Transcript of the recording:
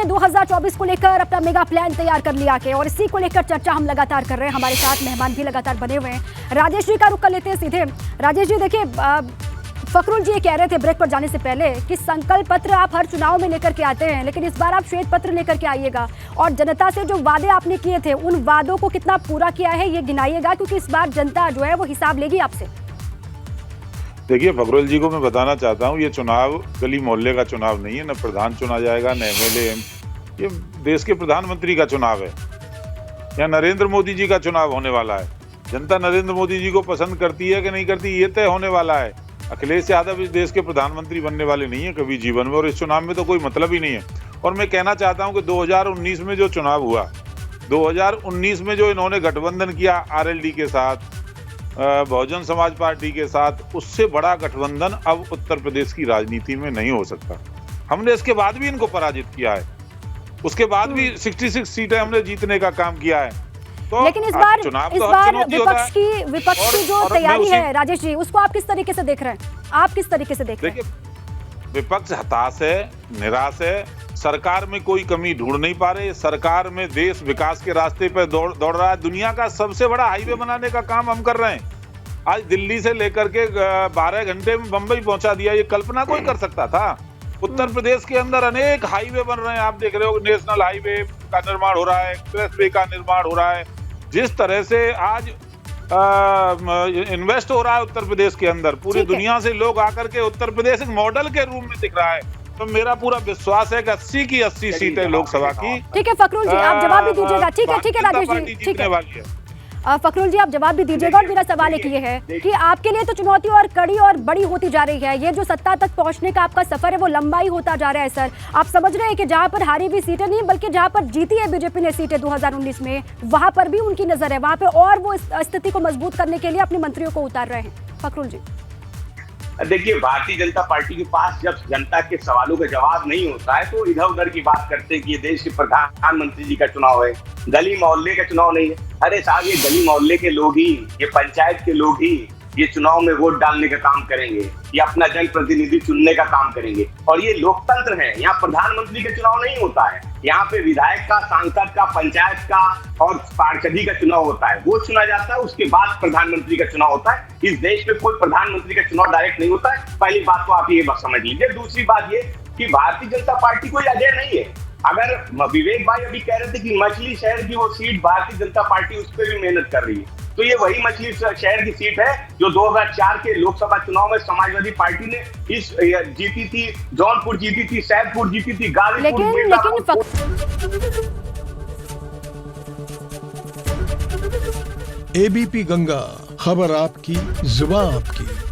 2024 को लेकर अपना मेगा प्लान तैयार कर लिया के, और इसी को लेकर चर्चा हम लगातार कर रहे हैं। हमारे साथ मेहमान भी लगातार बने हुए हैं। राजेश जी का रुख कर लेते हैं सीधे। राजेश जी देखिए, फखरुल जी ये कह रहे थे ब्रेक पर जाने से पहले कि संकल्प पत्र आप हर चुनाव में लेकर के आते हैं, लेकिन इस बार आप श्वेत पत्र लेकर के आइएगा और जनता से जो वादे आपने किए थे उन वादों को कितना पूरा किया है ये गिनाइएगा, क्योंकि इस बार जनता जो है वो हिसाब लेगी आपसे। देखिए, फखरुल जी को मैं बताना चाहता हूँ, ये चुनाव गली मोहल्ले का चुनाव नहीं है, न प्रधान चुना जाएगा न एमएलए। ये देश के प्रधानमंत्री का चुनाव है या नरेंद्र मोदी जी का चुनाव होने वाला है। जनता नरेंद्र मोदी जी को पसंद करती है कि नहीं करती, ये तय होने वाला है। अखिलेश यादव इस देश के प्रधानमंत्री बनने वाले नहीं है कभी जीवन में, और इस चुनाव में तो कोई मतलब ही नहीं है। और मैं कहना चाहता हूँ कि 2019 में जो चुनाव हुआ, 2019 में जो इन्होंने गठबंधन किया आरएलडी के साथ, बहुजन समाज पार्टी के साथ, उससे बड़ा गठबंधन अब उत्तर प्रदेश की राजनीति में नहीं हो सकता। हमने इसके बाद भी इनको पराजित किया है, उसके बाद भी 66 सीटें हमने जीतने का काम किया है। तो लेकिन इस बार विपक्ष की जो तैयारी है राजेश जी, उसको आप किस तरीके से देख रहे हैं? आप किस तरीके से देख रहे हैं? विपक्ष हताश है, निराश है, सरकार में कोई कमी ढूंढ नहीं पा रहे। सरकार में देश विकास के रास्ते पर दौड़ रहा है। दुनिया का सबसे बड़ा हाईवे बनाने का काम हम कर रहे हैं। आज दिल्ली से लेकर के 12 घंटे में बंबई पहुंचा दिया, ये कल्पना कोई कर सकता था? उत्तर प्रदेश के अंदर अनेक हाईवे बन रहे हैं, आप देख रहे हो, नेशनल हाईवे का निर्माण हो रहा है, एक्सप्रेसवे का निर्माण हो रहा है। जिस तरह से आज इन्वेस्ट हो रहा है उत्तर प्रदेश के अंदर, पूरी दुनिया से लोग आकर के उत्तर प्रदेश एक मॉडल के रूप में दिख रहा है। तो मेरा पूरा विश्वास है कि 80 की 80 सीटें लोकसभा की। ठीक है फखरुल जी, आप जवाब भी दीजिएगा। ठीक है राजेश जी, ठीक है फखरुल जी, आप जवाब भी दीजिएगा। और मेरा सवाल एक ये है कि आपके लिए तो चुनौती और कड़ी और बड़ी होती जा रही है। ये जो सत्ता तक पहुंचने का आपका सफर है वो लंबा ही होता जा रहा है सर। आप समझ रहे हैं कि जहां पर हारी भी सीटें नहीं, बल्कि जहां पर जीती है बीजेपी ने सीटें 2019 में, वहां पर भी उनकी नजर है, वहां पे और वो स्थिति को मजबूत करने के लिए अपने मंत्रियों को उतार रहे हैं। फखरुल जी देखिए, भारतीय जनता पार्टी के पास जब जनता के सवालों का जवाब नहीं होता है तो इधर उधर की बात करते हैं कि ये देश के प्रधानमंत्री जी का चुनाव है, गली मोहल्ले का चुनाव नहीं है। अरे साहब, ये गली मोहल्ले के लोग ही, ये पंचायत के लोग ही ये चुनाव में वोट डालने का काम करेंगे, ये अपना जनप्रतिनिधि चुनने का काम करेंगे। और ये लोकतंत्र है, यहाँ प्रधानमंत्री का चुनाव नहीं होता है। यहाँ पे विधायक का, सांसद का, पंचायत का और पार्षदी का चुनाव होता है, वो चुना जाता है, उसके बाद प्रधानमंत्री का चुनाव होता है। इस देश में कोई प्रधानमंत्री का चुनाव डायरेक्ट नहीं होता है। पहली बात तो आप ये बात समझ लीजिए। दूसरी बात ये कि भारतीय जनता पार्टी कोई अजय नहीं है। अगर विवेक भाई अभी कह रहे थे कि मछली शहर की वो सीट भारतीय जनता पार्टी उस पर भी मेहनत कर रही है, तो ये वही मछली शहर की सीट है जो 2004 के लोकसभा चुनाव में समाजवादी पार्टी ने इस जीती थी, जौनपुर जीती थी, सैदपुर जीती थी, गाजीपुर। एबीपी गंगा, खबर आपकी, जुबान आपकी।